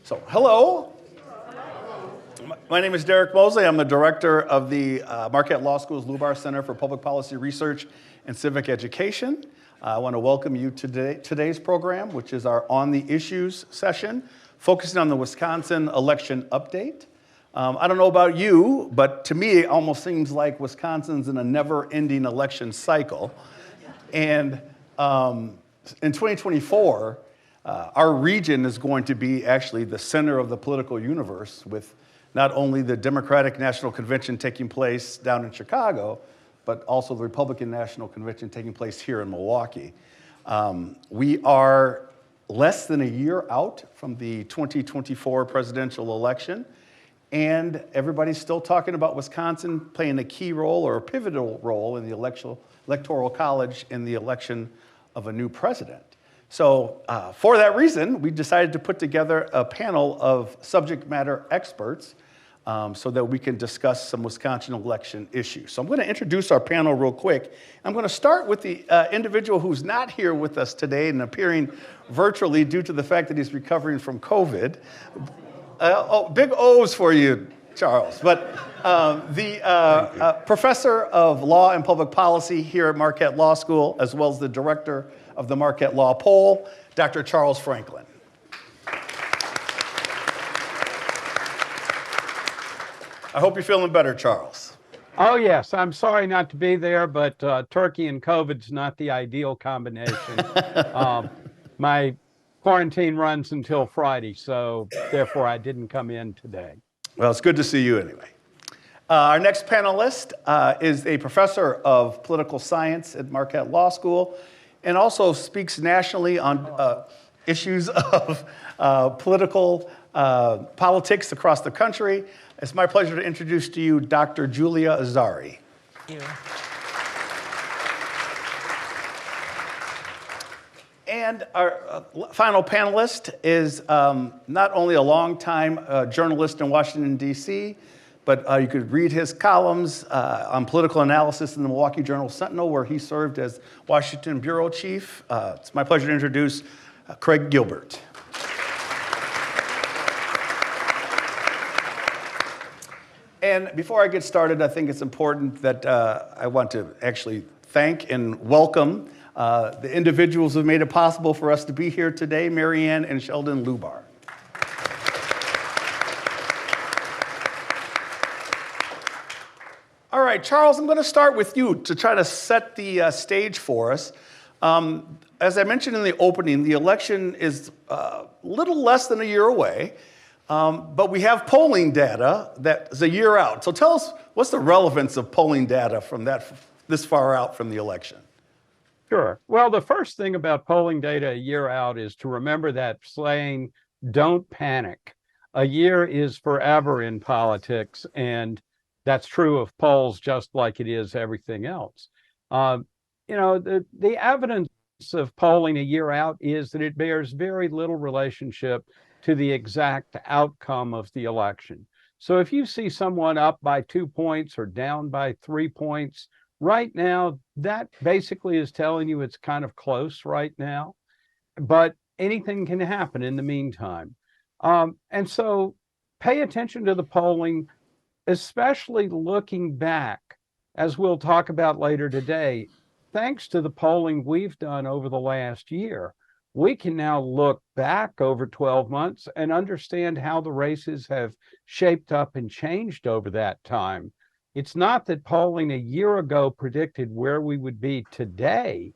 So, hello. My name is Derek Mosley. I'm the director of the Marquette Law School's Lubar Center for Public Policy Research and Civic Education. I want to welcome you to today's program, which is our On the Issues session, focusing on the Wisconsin election update. I don't know about you, but to me, it almost seems like Wisconsin's in a never-ending election cycle. And in 2024, our region is going to be actually the center of the political universe, with not only the Democratic National Convention taking place down in Chicago, but also the Republican National Convention taking place here in Milwaukee. We are less than a year out from the 2024 presidential election, and everybody's still talking about Wisconsin playing a key role or a pivotal role in the electoral college in the election of a new president. So for that reason, we decided to put together a panel of subject matter experts so that we can discuss some Wisconsin election issues. So I'm going to introduce our panel real quick. I'm going to start with the individual who's not here with us today and appearing virtually due to the fact that he's recovering from COVID. Big O's for you, Charles. But the professor of law and public policy here at Marquette Law School, as well as the director of the Marquette Law Poll, Dr. Charles Franklin. I hope you're feeling better, Charles. Oh, yes. I'm sorry not to be there, but turkey and COVID's not the ideal combination. My quarantine runs until Friday, so therefore I didn't come in today. Well, it's good to see you anyway. Our next panelist is a professor of political science at Marquette Law School and also speaks nationally on issues of politics across the country. It's my pleasure to introduce to you Dr. Julia Azari. Thank you. And our final panelist is not only a longtime journalist in Washington, D.C., but you could read his columns on political analysis in the Milwaukee Journal Sentinel, where he served as Washington bureau chief. It's my pleasure to introduce Craig Gilbert. And before I get started, I think it's important that I want to actually thank and welcome the individuals who made it possible for us to be here today, Marianne and Sheldon Lubar. All right, Charles, I'm going to start with you to try to set the stage for us. As I mentioned in the opening, the election is a little less than a year away, but we have polling data that's a year out. So tell us, what's the relevance of polling data from this far out from the election? Sure. Well, the first thing about polling data a year out is to remember that saying, don't panic. A year is forever in politics, and that's true of polls just like it is everything else. The evidence of polling a year out is that it bears very little relationship to the exact outcome of the election. So if you see someone up by 2 points or down by 3 points, right now, that basically is telling you it's kind of close right now, but anything can happen in the meantime. And so pay attention to the polling, especially looking back, as we'll talk about later today. Thanks to the polling we've done over the last year, we can now look back over 12 months and understand how the races have shaped up and changed over that time. It's not that polling a year ago predicted where we would be today,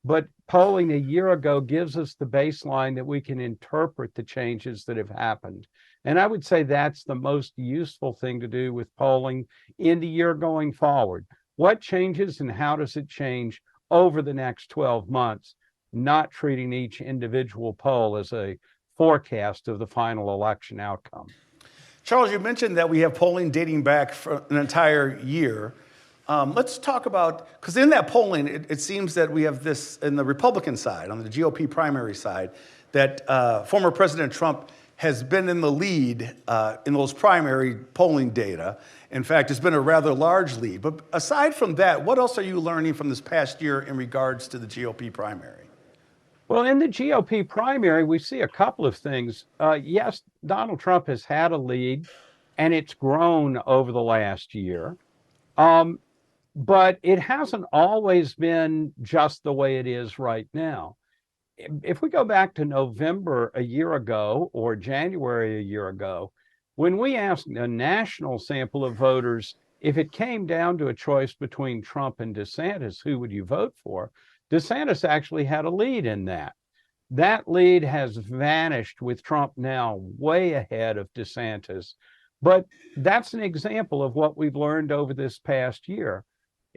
but polling a year ago gives us the baseline that we can interpret the changes that have happened. And I would say that's the most useful thing to do with polling in the year going forward. What changes and how does it change over the next 12 months, not treating each individual poll as a forecast of the final election outcome. Charles, you mentioned that we have polling dating back for an entire year. Let's talk about, because in that polling, it seems that we have this in the Republican side, on the GOP primary side, that former President Trump has been in the lead in those primary polling data. In fact, it's been a rather large lead. But aside from that, what else are you learning from this past year in regards to the GOP primary? Well, in the GOP primary, we see a couple of things. Yes, Donald Trump has had a lead, and it's grown over the last year. But it hasn't always been just the way it is right now. If we go back to November a year ago or January a year ago, when we asked a national sample of voters if it came down to a choice between Trump and DeSantis, who would you vote for? DeSantis actually had a lead in that. That lead has vanished with Trump now way ahead of DeSantis. But that's an example of what we've learned over this past year.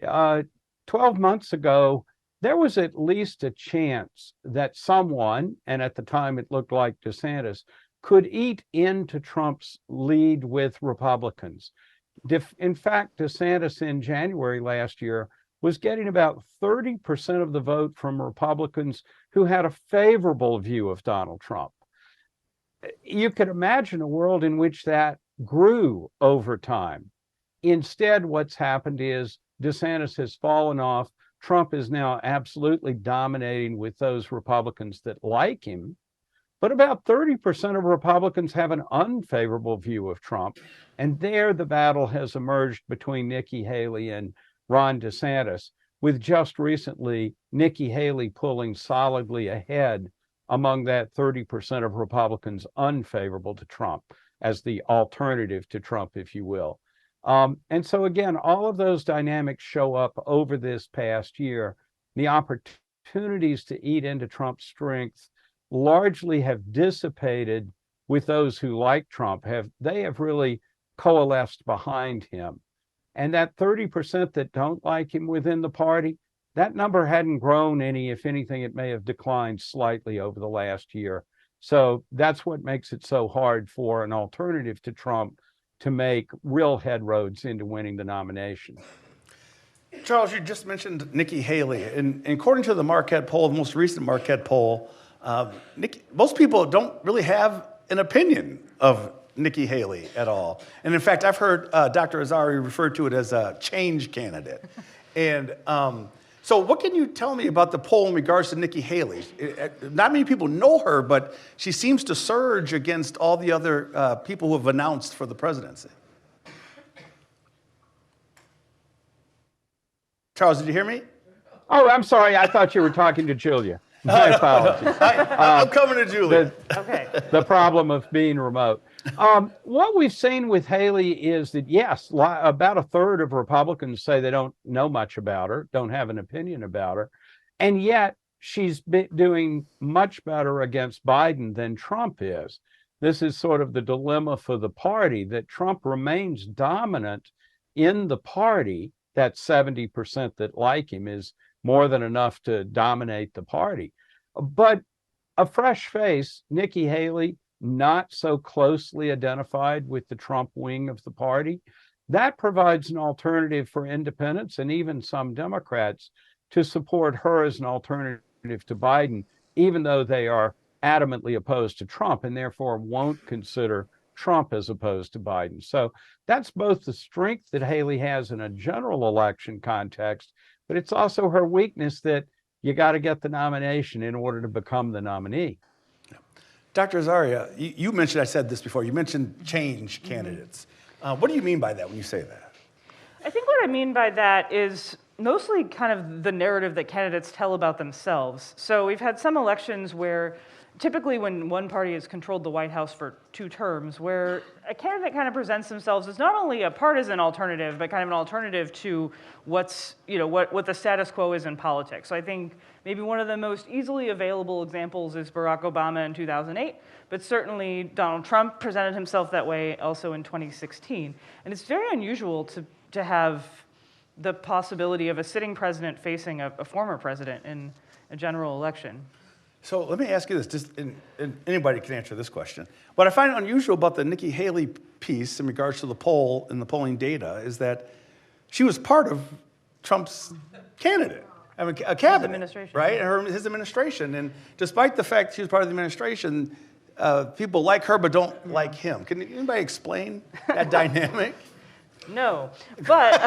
12 months ago, there was at least a chance that someone, and at the time it looked like DeSantis, could eat into Trump's lead with Republicans. In fact, DeSantis in January last year was getting about 30% of the vote from Republicans who had a favorable view of Donald Trump. You could imagine a world in which that grew over time. Instead, what's happened is DeSantis has fallen off. Trump is now absolutely dominating with those Republicans that like him. But about 30% of Republicans have an unfavorable view of Trump. And there the battle has emerged between Nikki Haley and Ron DeSantis, with just recently Nikki Haley pulling solidly ahead among that 30% of Republicans unfavorable to Trump as the alternative to Trump, if you will. And so again, all of those dynamics show up over this past year. The opportunities to eat into Trump's strength largely have dissipated with those who like Trump. They have really coalesced behind him. And that 30% that don't like him within the party, that number hadn't grown any. If anything, it may have declined slightly over the last year. So that's what makes it so hard for an alternative to Trump to make real headroads into winning the nomination. Charles, you just mentioned Nikki Haley. And according to the Marquette poll, the most recent Marquette poll, most people don't really have an opinion of Nikki Haley at all. And in fact, I've heard Dr. Azari refer to it as a change candidate. And so what can you tell me about the poll in regards to Nikki Haley? Not many people know her, but she seems to surge against all the other people who have announced for the presidency. Charles, did you hear me? Oh, I'm sorry. I thought you were talking to Julia. My apologies. I'm coming to Julia. The problem of being remote. What we've seen with Haley is that, yes, about a third of Republicans say they don't know much about her, don't have an opinion about her. And yet she's doing much better against Biden than Trump is. This is sort of the dilemma for the party, that Trump remains dominant in the party. That 70% that like him is more than enough to dominate the party. But a fresh face, Nikki Haley, not so closely identified with the Trump wing of the party, that provides an alternative for independents and even some Democrats to support her as an alternative to Biden, even though they are adamantly opposed to Trump and therefore won't consider Trump as opposed to Biden. So that's both the strength that Haley has in a general election context, but it's also her weakness that you got to get the nomination in order to become the nominee. Dr. Azari, you mentioned, I said this before, you mentioned change candidates. What do you mean by that when you say that? I think what I mean by that is mostly kind of the narrative that candidates tell about themselves. So we've had some elections where typically when one party has controlled the White House for 2 terms, where a candidate kind of presents themselves as not only a partisan alternative, but kind of an alternative to what the status quo is in politics. So I think maybe one of the most easily available examples is Barack Obama in 2008, but certainly Donald Trump presented himself that way also in 2016. And it's very unusual to have the possibility of a sitting president facing a former president in a general election. So let me ask you this, and anybody can answer this question. What I find unusual about the Nikki Haley piece in regards to the poll and the polling data is that she was part of Trump's candidate, a cabinet, administration, right? yeah. His administration. And despite the fact she was part of the administration, people like her but don't like him. Can anybody explain that dynamic? No, but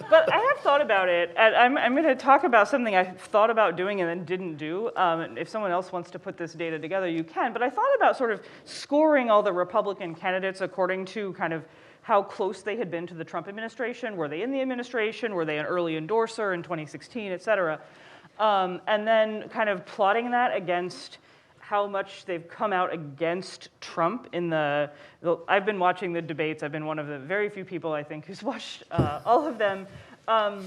but I have thought thought about it. And I'm going to talk about something I thought about doing and then didn't do. If someone else wants to put this data together, you can. But I thought about sort of scoring all the Republican candidates according to kind of how close they had been to the Trump administration. Were they in the administration? Were they an early endorser in 2016, et cetera? And then kind of plotting that against how much they've come out against Trump in I've been watching the debates. I've been one of the very few people, I think, who's watched all of them. But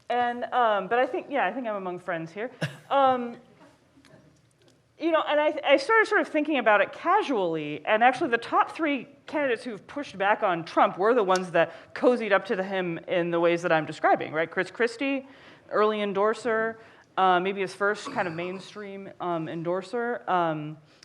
I think I'm among friends here. And I started sort of thinking about it casually, and actually the top 3 candidates who've pushed back on Trump were the ones that cozied up to him in the ways that I'm describing, right? Chris Christie, early endorser, maybe his first kind of mainstream endorser,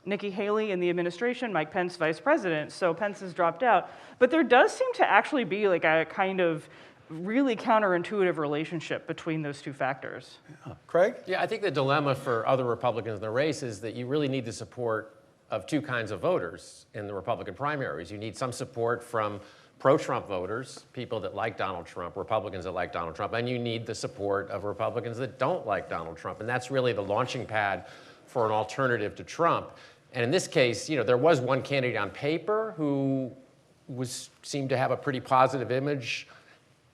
Nikki Haley in the administration, Mike Pence vice president, so Pence has dropped out. But there does seem to actually be like a kind of really counterintuitive relationship between those 2 factors. Yeah. Craig? Yeah, I think the dilemma for other Republicans in the race is that you really need the support of 2 kinds of voters in the Republican primaries. You need some support from pro-Trump voters, people that like Donald Trump, Republicans that like Donald Trump, and you need the support of Republicans that don't like Donald Trump. And that's really the launching pad for an alternative to Trump. And in this case, there was one candidate on paper who seemed to have a pretty positive image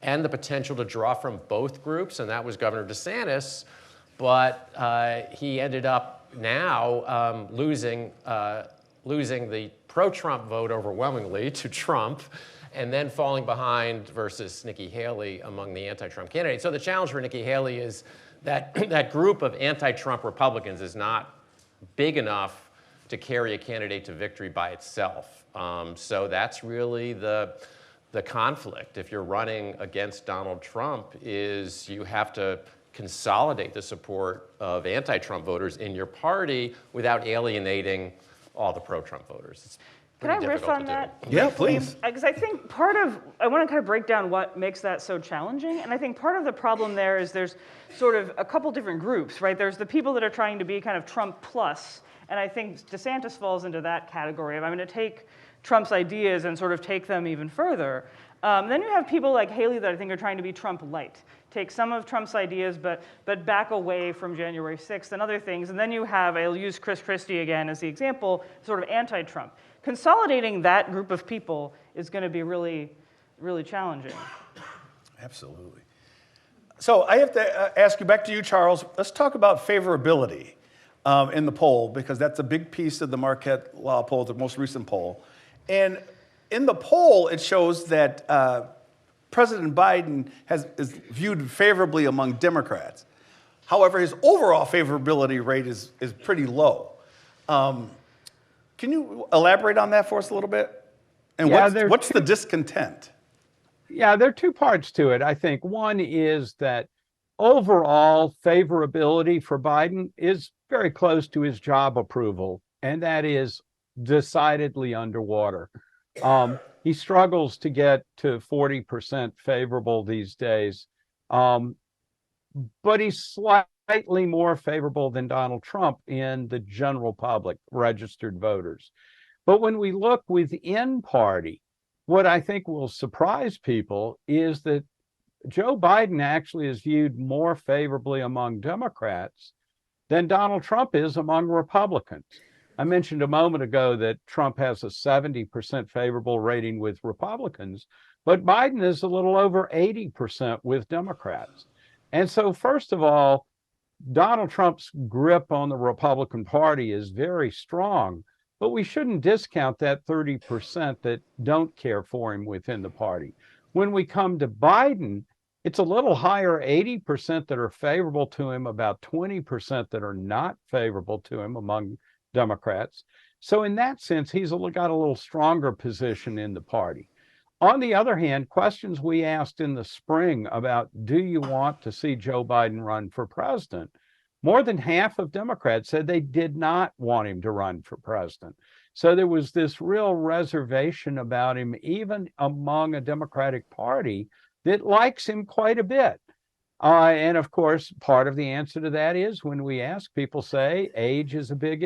and the potential to draw from both groups, and that was Governor DeSantis. But he ended up now losing the pro-Trump vote overwhelmingly to Trump, and then falling behind versus Nikki Haley among the anti-Trump candidates. So the challenge for Nikki Haley is that that group of anti-Trump Republicans is not big enough to carry a candidate to victory by itself. So that's really the conflict. If you're running against Donald Trump, is you have to consolidate the support of anti-Trump voters in your party without alienating all the pro-Trump voters. It's Can I pretty riff difficult on to that? do. Yeah, please. Because I think I want to kind of break down what makes that so challenging. And I think part of the problem there is there's sort of a couple different groups, right? There's the people that are trying to be kind of Trump plus, and I think DeSantis falls into that category of I'm going to take Trump's ideas and sort of take them even further. Then you have people like Haley that I think are trying to be Trump light, take some of Trump's ideas, but back away from January 6th and other things. And then you have, I'll use Chris Christie again as the example, sort of anti-Trump. Consolidating that group of people is going to be really, really challenging. Absolutely. So I have to ask you, back to you, Charles. Let's talk about favorability in the poll, because that's a big piece of the Marquette Law poll, the most recent poll. And in the poll, it shows that President Biden is viewed favorably among Democrats. However, his overall favorability rate is pretty low. Can you elaborate on that for us a little bit? And what's the discontent? Yeah, there are 2 parts to it, I think. One is that overall favorability for Biden is very close to his job approval, and that is decidedly underwater. He struggles to get to 40% favorable these days, but he's slightly more favorable than Donald Trump in the general public, registered voters. But when we look within party, what I think will surprise people is that Joe Biden actually is viewed more favorably among Democrats than Donald Trump is among Republicans. I mentioned a moment ago that Trump has a 70% favorable rating with Republicans, but Biden is a little over 80% with Democrats. And so, first of all, Donald Trump's grip on the Republican Party is very strong, but we shouldn't discount that 30% that don't care for him within the party. When we come to Biden, it's a little higher, 80% that are favorable to him, about 20% that are not favorable to him among Democrats. So in that sense, he's got a little stronger position in the party. On the other hand, questions we asked in the spring about, do you want to see Joe Biden run for president? More than half of Democrats said they did not want him to run for president. So there was this real reservation about him, even among a Democratic Party that likes him quite a bit. And of course, part of the answer to that is when we ask, people say age is a big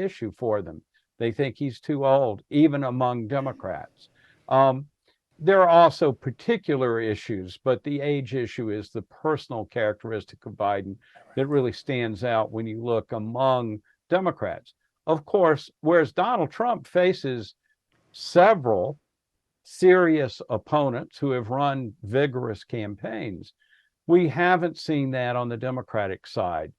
there are also particular issues, but the age issue is the personal characteristic of Biden that really stands out when you look among Democrats. Of course, whereas Donald Trump faces several serious opponents who have run vigorous campaigns, we haven't seen that on the Democratic side.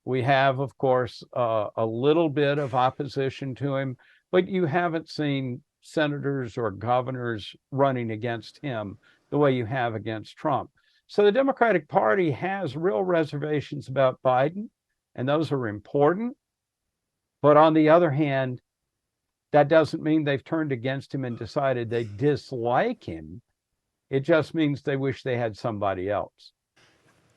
We have, of course, a little bit of opposition to him, but you haven't seen senators or governors running against him the way you have against Trump. So the Democratic Party has real reservations about Biden, and those are important. But on the other hand, that doesn't mean they've turned against him and decided they dislike him. It just means they wish they had somebody else.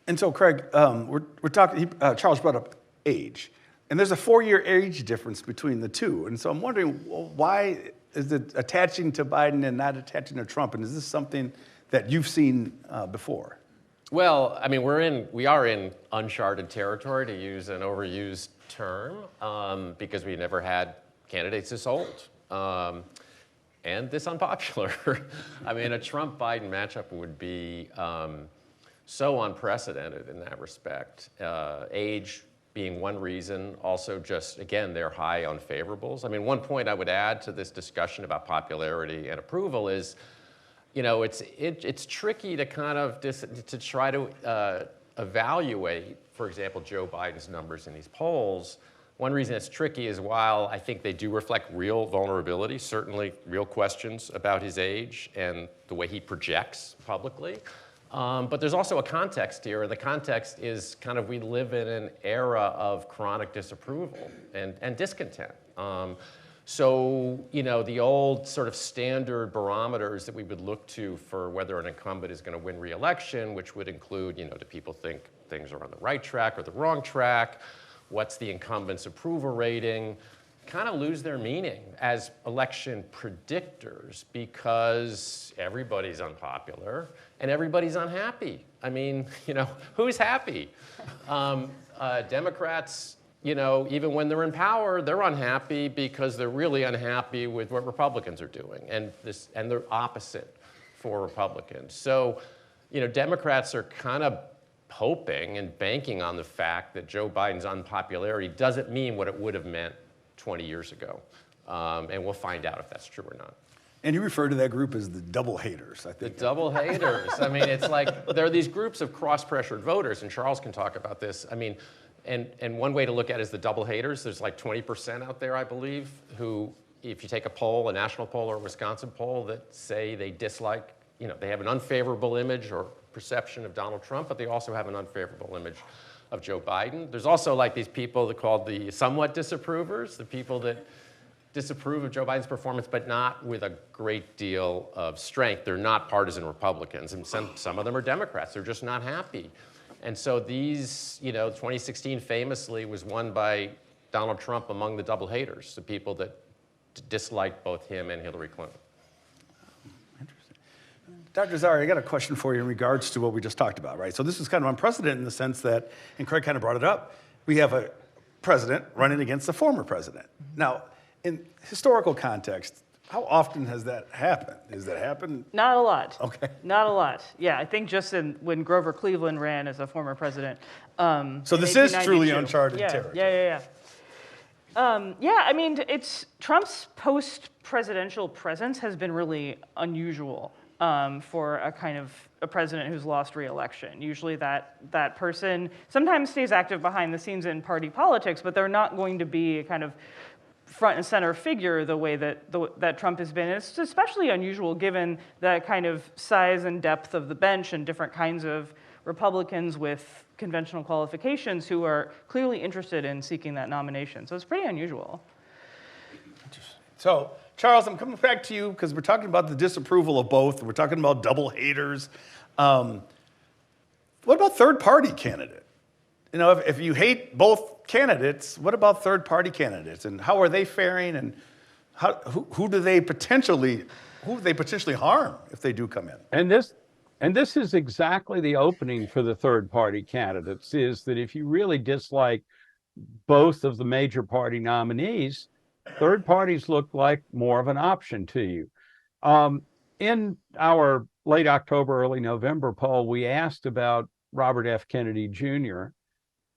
And so, Craig, we're talking. Charles brought up age, and there's a 4-year age difference between the two. And so I'm wondering, well, why is it attaching to Biden and not attaching to Trump? And is this something that you've seen before? Well, I mean, we are in uncharted territory, to use an overused term, because we never had candidates this old and this unpopular. I mean, a Trump-Biden matchup would be so unprecedented in that respect. Age being one reason, also just, again, they're high unfavorables. I mean, one point I would add to this discussion about popularity and approval is, you know, it's tricky to kind of to try to evaluate, for example, Joe Biden's numbers in these polls. One reason it's tricky is while I think they do reflect real vulnerability, certainly real questions about his age and the way he projects publicly. But there's also a context here, and the context is kind of we live in an era of chronic disapproval and discontent. So, you know, the old sort of standard barometers that we would look to for whether an incumbent is going to win re-election, which would include, you know, do people think things are on the right track or the wrong track? What's the incumbent's approval rating? Kind of lose their meaning as election predictors because everybody's unpopular and everybody's unhappy. I mean, you know, who's happy? Democrats, you know, even when they're in power, they're unhappy because they're really unhappy with what Republicans are doing, and they're opposite for Republicans. So, you know, Democrats are kind of hoping and banking on the fact that Joe Biden's unpopularity doesn't mean what it would have meant 20 years ago. And we'll find out if that's true or not. And you refer to that group as the double haters, I think. The double haters. I mean, it's like there are these groups of cross-pressured voters, and Charles can talk about this. I mean, and one way to look at it is the double haters. There's like 20% out there, I believe, who, if you take a poll, a national poll or a Wisconsin poll, that say they dislike, you know, they have an unfavorable image or perception of Donald Trump, but they also have an unfavorable image of Joe Biden. There's also like these people that called the somewhat disapprovers, the people that disapprove of Joe Biden's performance, but not with a great deal of strength. They're not partisan Republicans, and some of them are Democrats. They're just not happy. And so these, you know, 2016 famously was won by Donald Trump among the double haters, the people that disliked both him and Hillary Clinton. Interesting. Dr. Azari, I got a question for you in regards to what we just talked about, right? So this is kind of unprecedented in the sense that, and Craig kind of brought it up, we have a president running against a former president. Now, in historical context, how often has that happened? Has that happened? Not a lot. Okay. Not a lot. Yeah, I think just when Grover Cleveland ran as a former president. So this is truly uncharted territory. Yeah. I mean, Trump's post-presidential presence has been really unusual for a president who's lost re-election. Usually that person sometimes stays active behind the scenes in party politics, but they're not going to be a kind of front and center figure the way that Trump has been. And it's especially unusual given the kind of size and depth of the bench and different kinds of Republicans with conventional qualifications who are clearly interested in seeking that nomination. So it's pretty unusual. So, Charles, I'm coming back to you because we're talking about the disapproval of both. We're talking about double haters. What about third-party candidate? You know, if you hate both candidates, what about third-party candidates, and how are they faring, and who do they potentially harm if they do come in? And this is exactly the opening for the third-party candidates, is that if you really dislike both of the major party nominees, third parties look like more of an option to you. in our late October, early November poll, we asked about Robert F. Kennedy Jr.,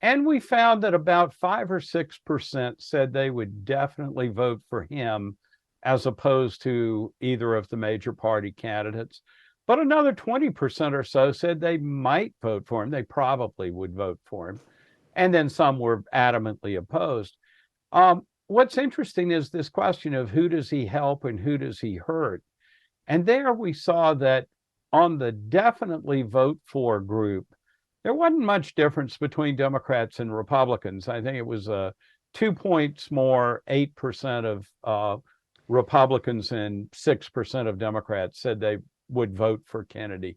and we found that about 5 or 6% said they would definitely vote for him as opposed to either of the major party candidates. But another 20% or so said they might vote for him. They probably would vote for him. And then some were adamantly opposed. What's interesting is this question of who does he help and who does he hurt? And there we saw that on the definitely vote for group, there wasn't much difference between Democrats and Republicans. I think it was 2 points more, 8% of Republicans and 6% of Democrats said they would vote for Kennedy.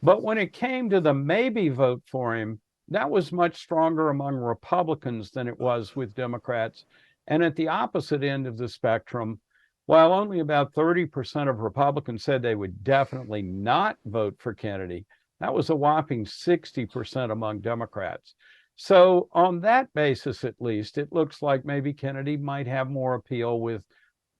But when it came to the maybe vote for him, that was much stronger among Republicans than it was with Democrats. And at the opposite end of the spectrum, while only about 30% of Republicans said they would definitely not vote for Kennedy, that was a whopping 60% among Democrats. So on that basis, at least, it looks like maybe Kennedy might have more appeal with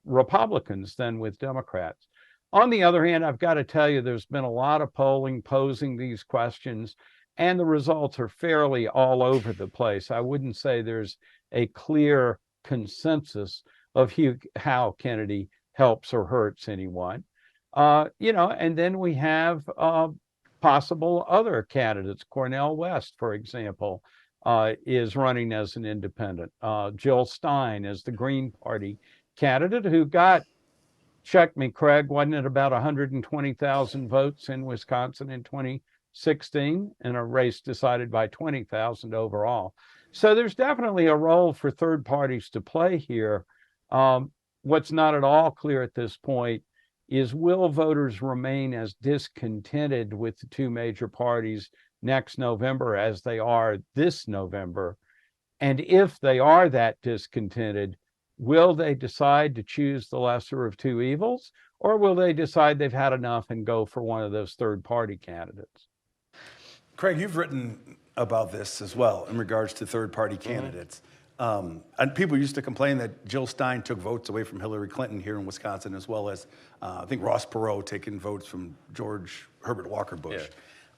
Republicans than with Democrats. On the other hand, I've got to tell you, there's been a lot of polling posing these questions, and the results are fairly all over the place. I wouldn't say there's a clear consensus of how Kennedy helps or hurts anyone. And then we have possible other candidates. Cornel West, for example, is running as an independent. Jill Stein is the Green Party candidate who got, check me, Craig, wasn't it about 120,000 votes in Wisconsin in 2016 in a race decided by 20,000 overall. So there's definitely a role for third parties to play here. What's not at all clear at this point is, will voters remain as discontented with the two major parties next November as they are this November? And if they are that discontented, will they decide to choose the lesser of two evils, or will they decide they've had enough and go for one of those third party candidates? Craig, you've written about this as well in regards to third party candidates. And people used to complain that Jill Stein took votes away from Hillary Clinton here in Wisconsin, as well as I think Ross Perot taking votes from George Herbert Walker Bush.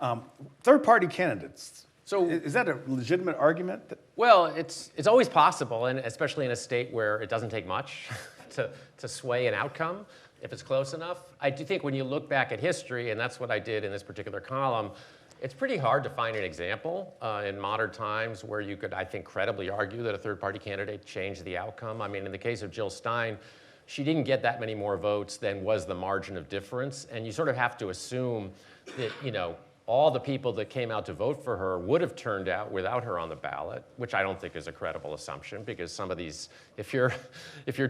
Yeah. Third party candidates. So is that a legitimate argument? Well, it's always possible, and especially in a state where it doesn't take much to sway an outcome if it's close enough. I do think when you look back at history, and that's what I did in this particular column, it's pretty hard to find an example in modern times where you could, I think, credibly argue that a third-party candidate changed the outcome. I mean, in the case of Jill Stein, she didn't get that many more votes than was the margin of difference, and you sort of have to assume that, all the people that came out to vote for her would have turned out without her on the ballot, which I don't think is a credible assumption, because some of these, if you're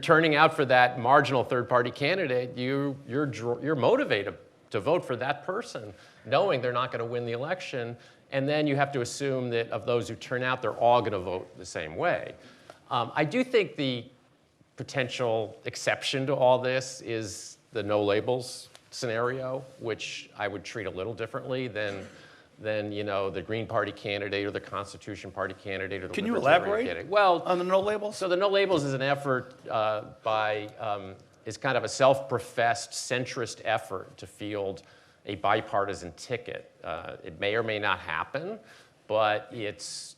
turning out for that marginal third-party candidate, you're motivated to vote for that person, knowing they're not going to win the election, and then you have to assume that of those who turn out, they're all going to vote the same way. I do think the potential exception to all this is the no labels scenario, which I would treat a little differly than the Green Party candidate or the Constitution Party candidate or the Can you Libertarian elaborate candidate. Well, on the no labels? So the no labels is an effort is kind of a self-professed centrist effort to field a bipartisan ticket. It may or may not happen, but it's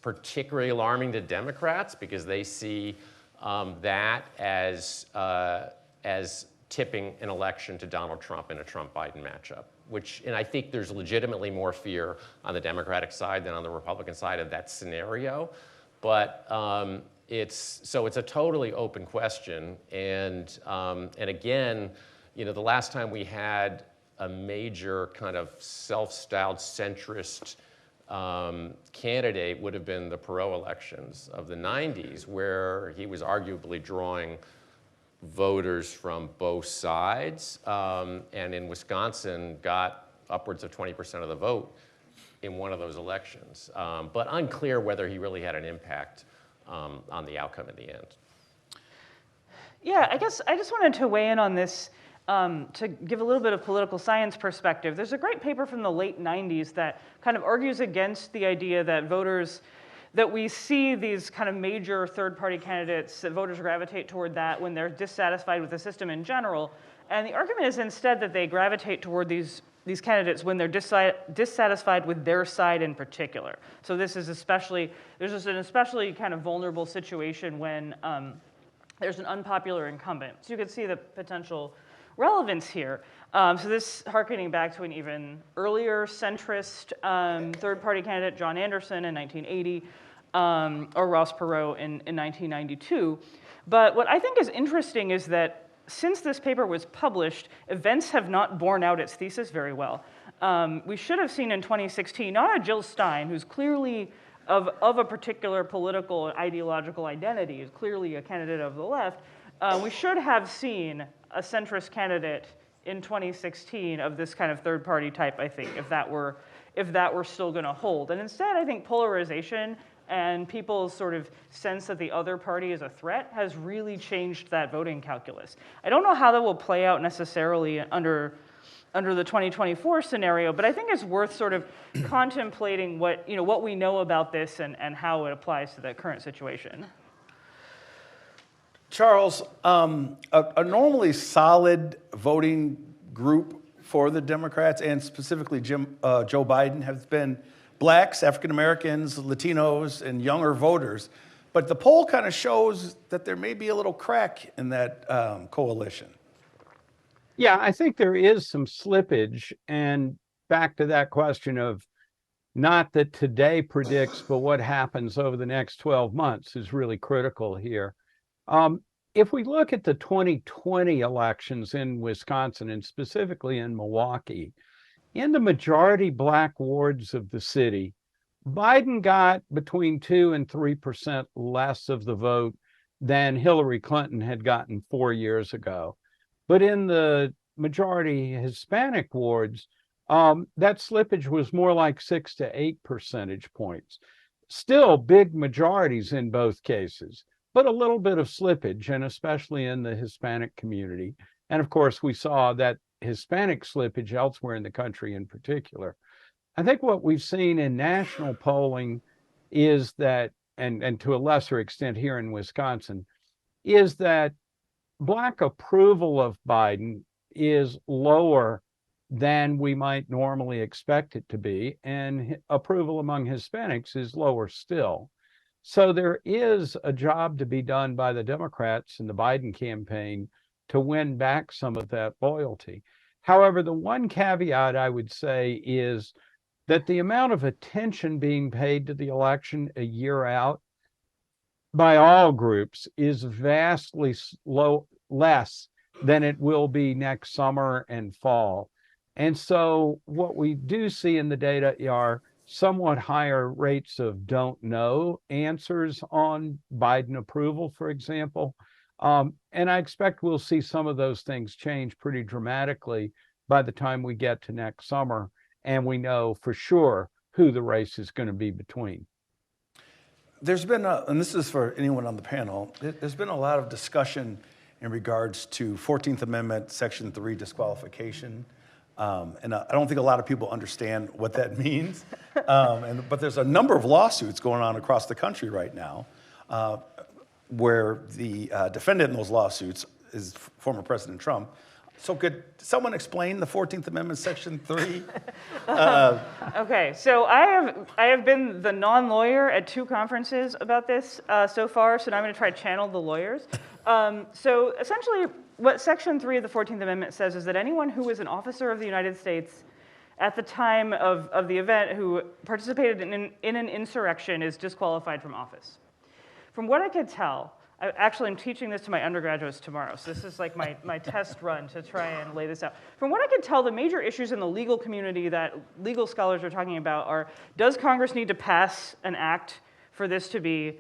particularly alarming to Democrats because they see that as tipping an election to Donald Trump in a Trump-Biden matchup, and I think there's legitimately more fear on the Democratic side than on the Republican side of that scenario. But it's a totally open question. And again, the last time we had a major kind of self-styled centrist candidate would have been the Perot elections of the 90s, where he was arguably drawing voters from both sides, and in Wisconsin got upwards of 20% of the vote in one of those elections. But unclear whether he really had an impact on the outcome in the end. Yeah, I guess I just wanted to weigh in on this to give a little bit of political science perspective. There's a great paper from the late 90s that kind of argues against the idea that voters that we see these kind of major third-party candidates, that voters gravitate toward that when they're dissatisfied with the system in general. And the argument is instead that they gravitate toward these candidates when they're dissatisfied with their side in particular. So this is there's just an especially kind of vulnerable situation when there's an unpopular incumbent. So you can see the potential relevance here. So this harkening back to an even earlier centrist third-party candidate, John Anderson in 1980, or Ross Perot in 1992. But what I think is interesting is that since this paper was published, events have not borne out its thesis very well. We should have seen in 2016, not a Jill Stein, who's clearly of a particular political and ideological identity, is clearly a candidate of the left. We should have seen a centrist candidate in 2016 of this kind of third-party type, I think, if that were still going to hold. And instead, I think polarization and people's sort of sense that the other party is a threat has really changed that voting calculus. I don't know how that will play out necessarily under the 2024 scenario, but I think it's worth sort of contemplating what we know about this and how it applies to the current situation. Charles, a normally solid voting group for the Democrats and specifically Joe Biden has been blacks, African Americans, Latinos, and younger voters. But the poll kind of shows that there may be a little crack in that coalition. Yeah, I think there is some slippage. And back to that question of not that today predicts, but what happens over the next 12 months is really critical here. If we look at the 2020 elections in Wisconsin, and specifically in Milwaukee, in the majority black wards of the city, Biden got between 2 and 3% less of the vote than Hillary Clinton had gotten 4 years ago. But in the majority Hispanic wards, that slippage was more like 6 to 8 percentage points. Still big majorities in both cases, but a little bit of slippage, and especially in the Hispanic community. And of course, we saw that Hispanic slippage elsewhere in the country in particular. I think what we've seen in national polling is that, and to a lesser extent here in Wisconsin, is that black approval of Biden is lower than we might normally expect it to be, and approval among Hispanics is lower still. So there is a job to be done by the Democrats in the Biden campaign to win back some of that loyalty. However, the one caveat I would say is that the amount of attention being paid to the election a year out by all groups is vastly less than it will be next summer and fall. And so what we do see in the data are somewhat higher rates of don't know answers on Biden approval, for example. And I expect we'll see some of those things change pretty dramatically by the time we get to next summer and we know for sure who the race is going to be between. There's been, and this is for anyone on the panel, there's been a lot of discussion in regards to 14th Amendment, Section 3 disqualification. And I don't think a lot of people understand what that means. But there's a number of lawsuits going on across the country right now where the defendant in those lawsuits is former President Trump. So could someone explain the 14th Amendment, Section 3? Okay, so I have been the non-lawyer at 2 conferences about this so far, so now I'm going to try to channel the lawyers. So essentially, what Section 3 of the 14th Amendment says is that anyone who is an officer of the United States at the time of the event who participated in an insurrection is disqualified from office. From what I could tell, I'm teaching this to my undergraduates tomorrow, so this is like my test run to try and lay this out. From what I could tell, the major issues in the legal community that legal scholars are talking about are, does Congress need to pass an act for this to be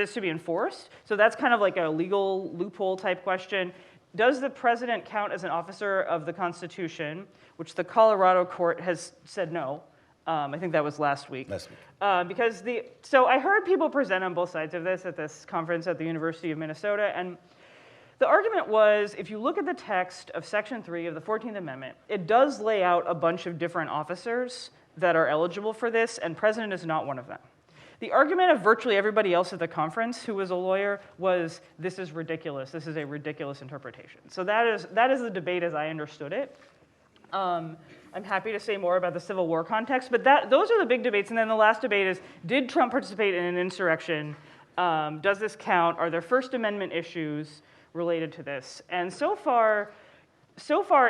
enforced? So that's kind of like a legal loophole type question. Does the president count as an officer of the Constitution, which the Colorado court has said no. I think that was last week. So I heard people present on both sides of this at this conference at the University of Minnesota, and the argument was, if you look at the text of Section 3 of the 14th Amendment, it does lay out a bunch of different officers that are eligible for this, and president is not one of them. The argument of virtually everybody else at the conference who was a lawyer was, this is ridiculous. This is a ridiculous interpretation. So that is the debate as I understood it. I'm happy to say more about the Civil War context, but those are the big debates. And then the last debate is, did Trump participate in an insurrection? Does this count? Are there First Amendment issues related to this? And so far,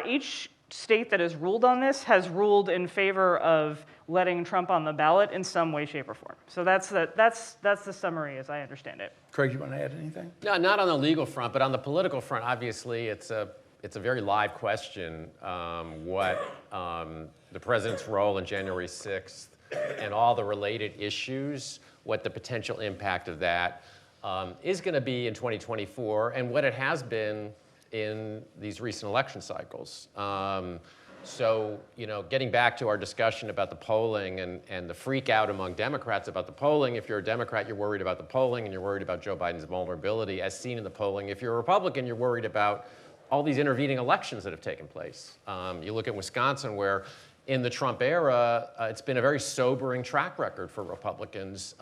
each state that has ruled on this has ruled in favor of letting Trump on the ballot in some way, shape, or form. So that's the summary as I understand it. Craig, you want to add anything? No, not on the legal front, but on the political front, obviously, it's a very live question what the president's role in January 6th and all the related issues, what the potential impact of that is going to be in 2024, and what it has been in these recent election cycles. So, getting back to our discussion about the polling and the freak out among Democrats about the polling, if you're a Democrat, you're worried about the polling and you're worried about Joe Biden's vulnerability as seen in the polling. If you're a Republican, you're worried about all these intervening elections that have taken place. You look at Wisconsin, where in the Trump era, it's been a very sobering track record for Republicans.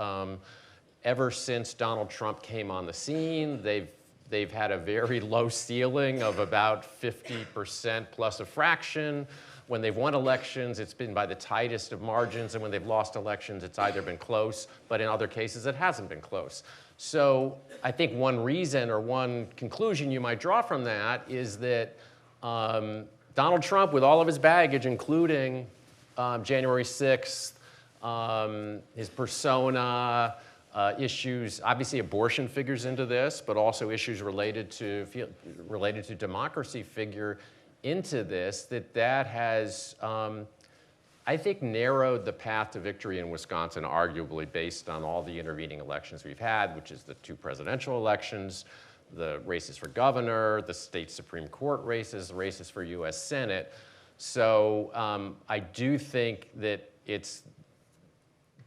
Ever since Donald Trump came on the scene, they've had a very low ceiling of about 50% plus a fraction. When they've won elections, it's been by the tightest of margins, and when they've lost elections, it's either been close, but in other cases, it hasn't been close. So I think one reason or one conclusion you might draw from that is that Donald Trump, with all of his baggage, including January 6th, his persona, issues, obviously abortion figures into this, but also issues related to democracy figure into this, that has, I think, narrowed the path to victory in Wisconsin, arguably based on all the intervening elections we've had, which is the 2 presidential elections, the races for governor, the state Supreme Court races, the races for U.S. Senate. So I do think that it's,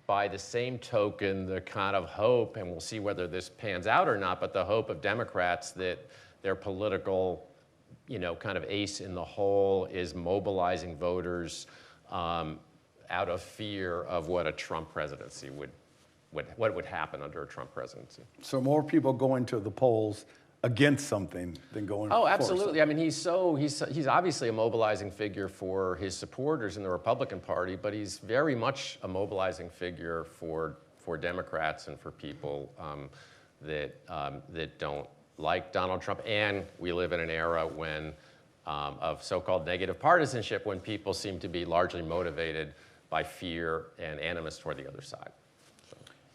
by the same token, the kind of hope, and we'll see whether this pans out or not, but the hope of Democrats that their political, kind of ace in the hole is mobilizing voters out of fear of what a Trump presidency what would happen under a Trump presidency. So more people going to the polls against something than going for absolutely. something. I mean, he's obviously a mobilizing figure for his supporters in the Republican Party, but he's very much a mobilizing figure for Democrats and for people that don't like Donald Trump. And we live in an era when of so-called negative partisanship, when people seem to be largely motivated by fear and animus toward the other side.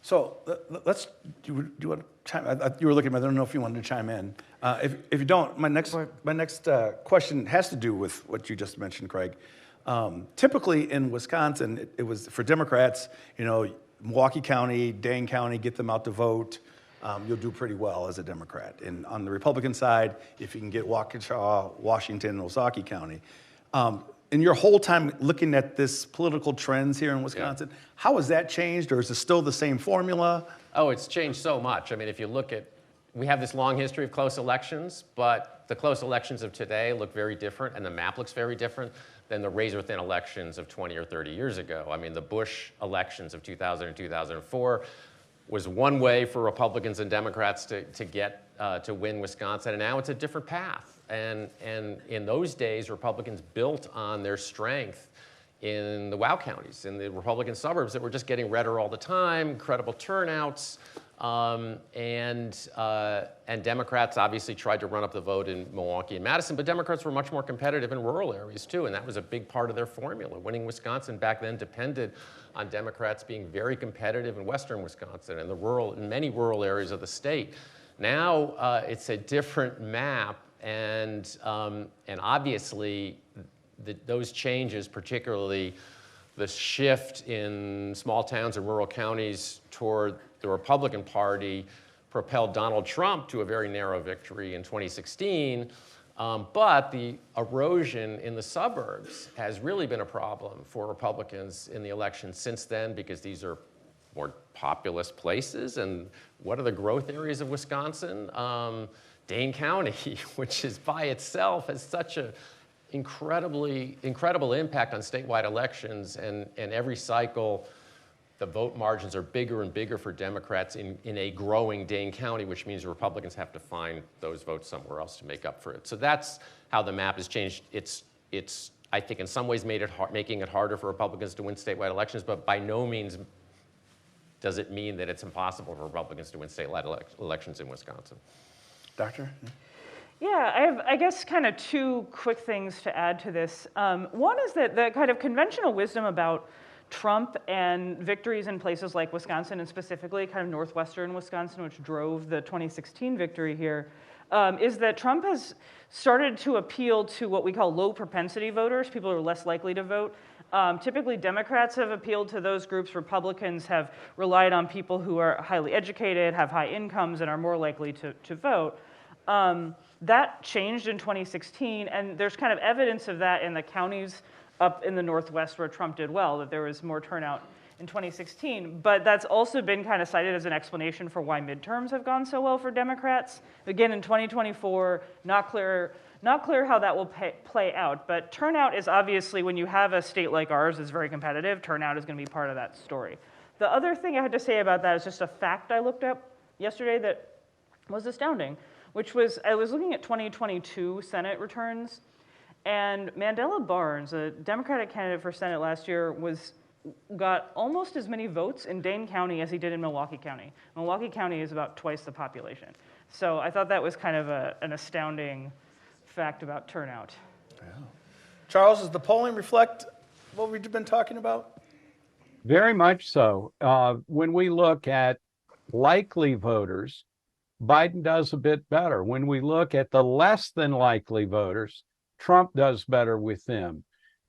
So let's, do you want to chime? You were looking, I don't know if you wanted to chime in. If you don't, my next question has to do with what you just mentioned, Craig. Typically in Wisconsin, it was for Democrats, Milwaukee County, Dane County, get them out to vote. You'll do pretty well as a Democrat. And on the Republican side, if you can get Waukesha, Washington, and Ozaukee County. In your whole time looking at this political trends here in Wisconsin, how has that changed, or is it still the same formula? Oh, it's changed so much. I mean, if you look at, we have this long history of close elections, but the close elections of today look very different, and the map looks very different than the razor-thin elections of 20 or 30 years ago. I mean, the Bush elections of 2000 and 2004 was one way for Republicans and Democrats to win Wisconsin, and now it's a different path. And in those days, Republicans built on their strength in the WOW counties, in the Republican suburbs that were just getting redder all the time, incredible turnouts, and Democrats obviously tried to run up the vote in Milwaukee and Madison, but Democrats were much more competitive in rural areas too, and that was a big part of their formula. Winning Wisconsin back then depended on Democrats being very competitive in western Wisconsin and in many rural areas of the state. Now it's a different map, and obviously those changes, particularly the shift in small towns and rural counties toward the Republican Party, propelled Donald Trump to a very narrow victory in 2016. But the erosion in the suburbs has really been a problem for Republicans in the election since then, because these are more populous places. And what are the growth areas of Wisconsin? Dane County, which is by itself has such an incredible impact on statewide elections, and every cycle the vote margins are bigger and bigger for Democrats in a growing Dane County, which means Republicans have to find those votes somewhere else to make up for it. So that's how the map has changed. It's I think in some ways making it harder for Republicans to win statewide elections, but by no means does it mean that it's impossible for Republicans to win statewide elections in Wisconsin. Doctor? Yeah, I have, I guess, kind of two quick things to add to this. One is that the kind of conventional wisdom about Trump and victories in places like Wisconsin, and specifically kind of northwestern Wisconsin, which drove the 2016 victory here, is that Trump has started to appeal to what we call low propensity voters, people who are less likely to vote. Typically, Democrats have appealed to those groups. Republicans have relied on people who are highly educated, have high incomes, and are more likely to vote. That changed in 2016, and there's kind of evidence of that in the counties up in the Northwest where Trump did well, that there was more turnout in 2016. But that's also been kind of cited as an explanation for why midterms have gone so well for Democrats. Again, in 2024, not clear how that will play out. But turnout is obviously, when you have a state like ours is very competitive, turnout is going to be part of that story. The other thing I had to say about that is just a fact I looked up yesterday that was astounding, which was I was looking at 2022 Senate returns, and Mandela Barnes, a Democratic candidate for Senate last year, got almost as many votes in Dane County as he did in Milwaukee County. Milwaukee County is about twice the population. So I thought that was kind of an astounding fact about turnout. Yeah. Charles, does the polling reflect what we've been talking about? Very much so. When we look at likely voters, Biden does a bit better. When we look at the less than likely voters, Trump does better with them.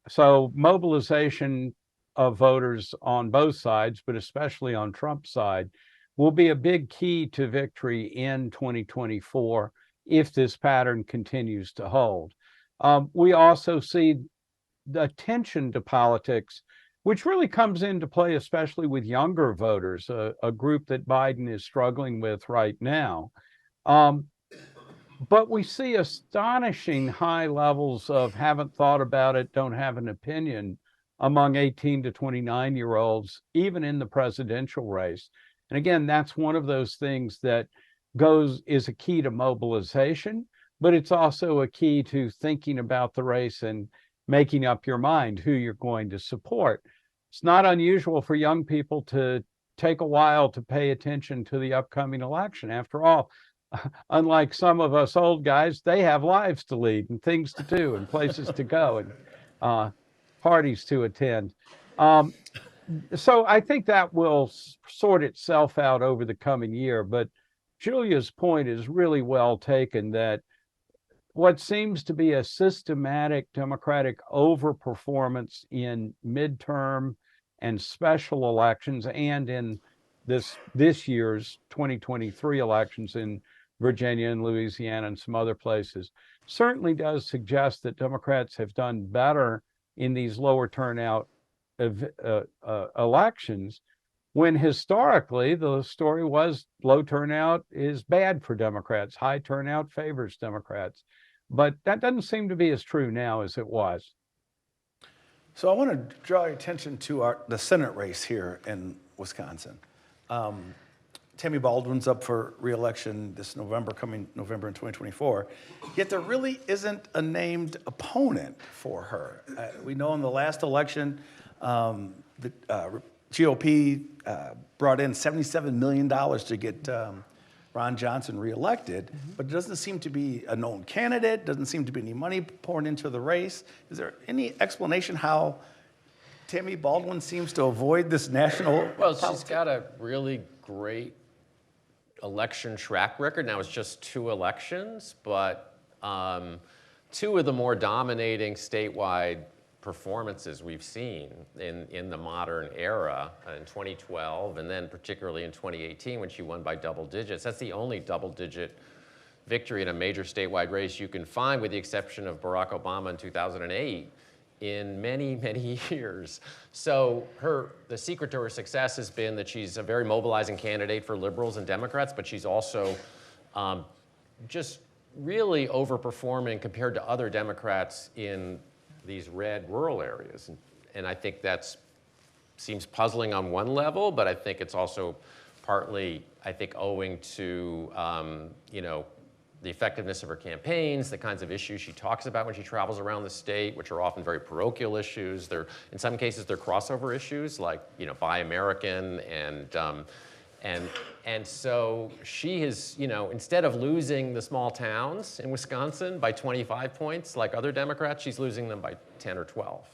So mobilization of voters on both sides, but especially on Trump's side, will be a big key to victory in 2024 if this pattern continues to hold. We also see the attention to politics, which really comes into play, especially with younger voters, a group that Biden is struggling with right now. But we see astonishing high levels of haven't thought about it, don't have an opinion among 18 to 29-year-olds, even in the presidential race. And again, that's one of those things that is a key to mobilization, but it's also a key to thinking about the race and making up your mind who you're going to support. It's not unusual for young people to take a while to pay attention to the upcoming election. After all, unlike some of us old guys, they have lives to lead and things to do and places to go and parties to attend. So I think that will sort itself out over the coming year. But Julia's point is really well taken, that what seems to be a systematic Democratic overperformance in midterm and special elections, and in this year's 2023 elections in Virginia and Louisiana and some other places, certainly does suggest that Democrats have done better in these lower turnout elections, when historically the story was low turnout is bad for Democrats, high turnout favors Democrats. But that doesn't seem to be as true now as it was. So I want to draw your attention to the Senate race here in Wisconsin. Tammy Baldwin's up for re-election this coming November in 2024, yet there really isn't a named opponent for her. We know in the last election, the GOP brought in $77 million to get Ron Johnson reelected, but it doesn't seem to be a known candidate, doesn't seem to be any money poured into the race. Is there any explanation how Tammy Baldwin seems to avoid this national She's got a really great election track record. Now it's just 2 elections, but 2 of the more dominating statewide performances we've seen in the modern era, in 2012 and then particularly in 2018 when she won by double digits. That's the only double-digit victory in a major statewide race you can find, with the exception of Barack Obama in 2008, in many, many years. So the secret to her success has been that she's a very mobilizing candidate for liberals and Democrats, but she's also just really overperforming compared to other Democrats in these red rural areas. And I think that's seems puzzling on one level, but I think it's also partly, I think, owing to, you know, the effectiveness of her campaigns, the kinds of issues she talks about when she travels around the state, which are often very parochial issues. In some cases, they're crossover issues, like, you know, Buy American, and so she has, you know, instead of losing the small towns in Wisconsin by 25 points like other Democrats, she's losing them by 10 or 12.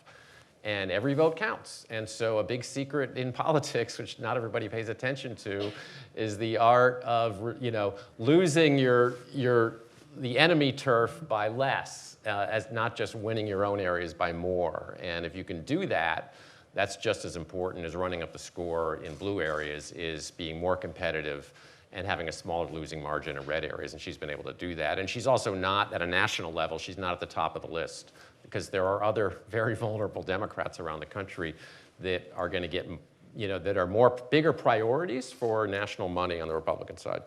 And every vote counts. And so a big secret in politics, which not everybody pays attention to, is the art of, you know, losing the enemy turf by less, as not just winning your own areas by more. And if you can do that, that's just as important as running up the score in blue areas, is being more competitive and having a smaller losing margin in red areas. And she's been able to do that. And she's also not, at a national level, she's not at the top of the list, because there are other very vulnerable Democrats around the country that are going to get, you know, that are bigger priorities for national money on the Republican side.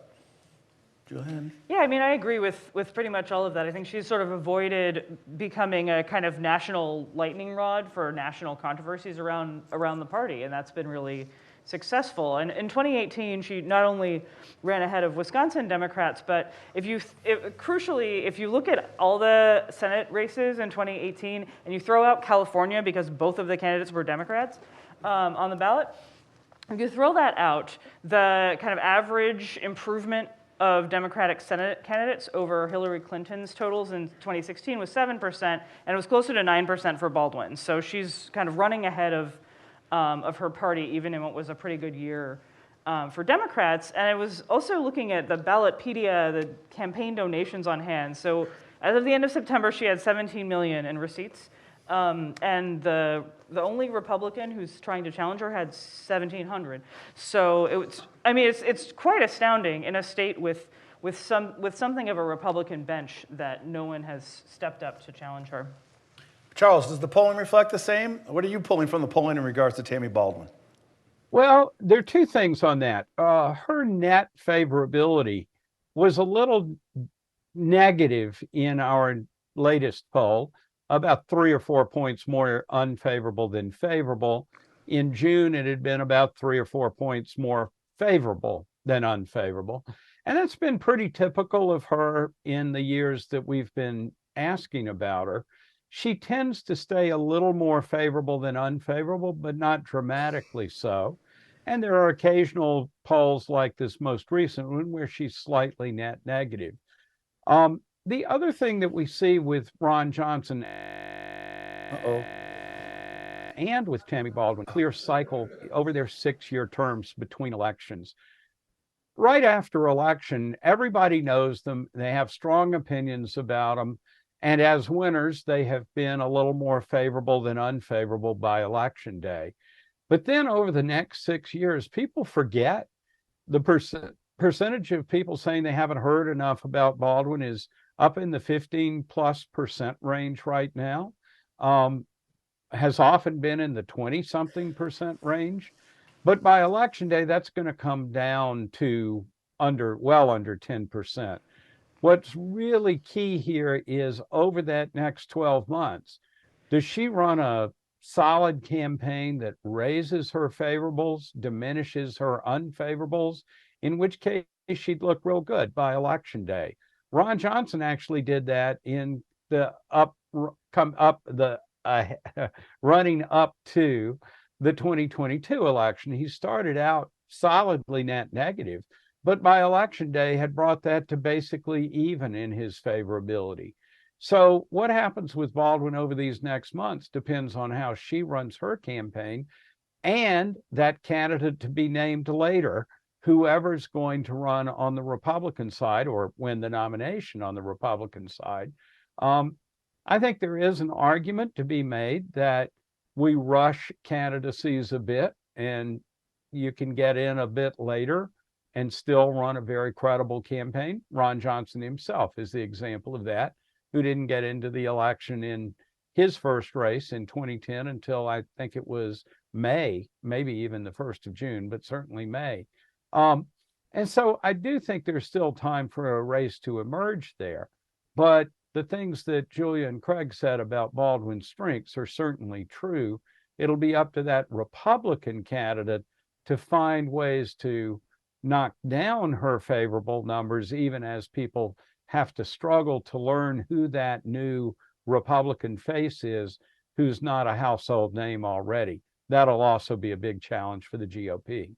Julian? Yeah, I mean, I agree with pretty much all of that. I think she's sort of avoided becoming a kind of national lightning rod for national controversies around the party, and that's been really successful. And in 2018, she not only ran ahead of Wisconsin Democrats, but crucially, if you look at all the Senate races in 2018 and you throw out California, because both of the candidates were Democrats on the ballot, if you throw that out, the kind of average improvement of Democratic Senate candidates over Hillary Clinton's totals in 2016 was 7%, and it was closer to 9% for Baldwin. So she's kind of running ahead of her party, even in what was a pretty good year for Democrats. And I was also looking at the Ballotpedia, the campaign donations on hand. So as of the end of September, she had 17 million in receipts. And the only Republican who's trying to challenge her had 1,700. So it's quite astounding in a state with something of a Republican bench that no one has stepped up to challenge her. Charles, does the polling reflect the same? What are you pulling from the polling in regards to Tammy Baldwin? Well, there are two things on that. Her net favorability was a little negative in our latest poll, about 3 or 4 points more unfavorable than favorable. In June, it had been about 3 or 4 points more favorable than unfavorable. And that's been pretty typical of her in the years that we've been asking about her. She tends to stay a little more favorable than unfavorable, but not dramatically so. And there are occasional polls like this most recent one where she's slightly net negative. The other thing that we see with Ron Johnson and with Tammy Baldwin, clear cycle over their 6-year terms between elections. Right after election, everybody knows them. They have strong opinions about them. And as winners, they have been a little more favorable than unfavorable by election day. But then over the next 6 years, people forget. The percentage of people saying they haven't heard enough about Baldwin is up in the 15+% range right now, has often been in the 20-something% range. But by election day, that's going to come down to well under 10%. What's really key here is over that next 12 months, does she run a solid campaign that raises her favorables, diminishes her unfavorables, in which case she'd look real good by election day. Ron Johnson actually did that in the running up to the 2022 election. He started out solidly net negative, but by election day had brought that to basically even in his favorability. So what happens with Baldwin over these next months depends on how she runs her campaign and that candidate to be named later, whoever's going to run on the Republican side or win the nomination on the Republican side. I think there is an argument to be made that we rush candidacies a bit and you can get in a bit later and still run a very credible campaign. Ron Johnson himself is the example of that, who didn't get into the election in his first race in 2010 until I think it was May, maybe even the 1st of June, but certainly May. And so I do think there's still time for a race to emerge there. But the things that Julia and Craig said about Baldwin's strengths are certainly true. It'll be up to that Republican candidate to find ways to knock down her favorable numbers, even as people have to struggle to learn who that new Republican face is, who's not a household name already. That'll also be a big challenge for the GOP.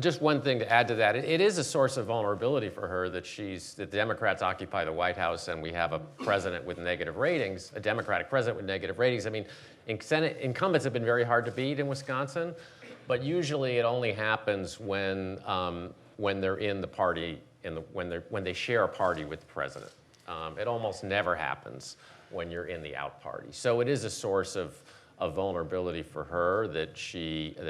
Just one thing to add to that, it is a source of vulnerability for her that the Democrats occupy the White House and we have a president with negative ratings, a Democratic president with negative ratings. I mean, incumbents have been very hard to beat in Wisconsin, but usually it only happens when they're in the party, when they share a party with the president. It almost never happens when you're in the out party. So it is a source of vulnerability for her that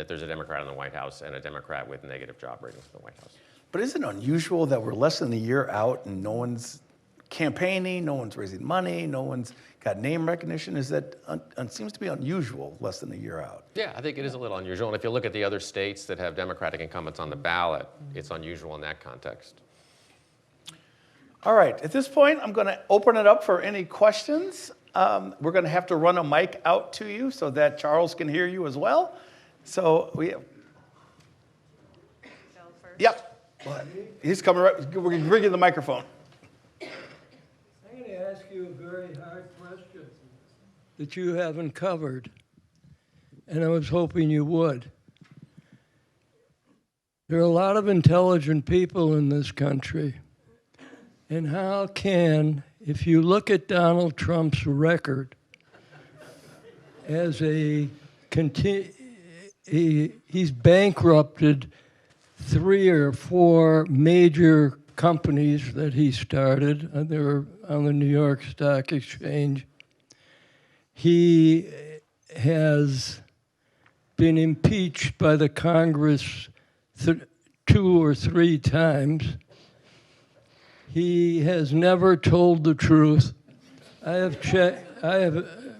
there's a Democrat in the White House and a Democrat with negative job ratings in the White House. But isn't it unusual that we're less than a year out and no one's campaigning, no one's raising money, no one's got name recognition? Is that seems to be unusual, less than a year out? Yeah, I think it is a little unusual. And if you look at the other states that have Democratic incumbents on the ballot, it's unusual in that context. All right, at this point, I'm going to open it up for any questions. We're going to have to run a mic out to you so that Charles can hear you as well. So we have. Yep. He's coming right. We're going to bring you the microphone. I'm going to ask you a very hard question that you haven't covered, and I was hoping you would. There are a lot of intelligent people in this country, and how can, if you look at Donald Trump's record as he's bankrupted 3 or 4 major companies that he started. They were on the New York Stock Exchange. He has been impeached by the Congress 2 or 3 times. He has never told the truth.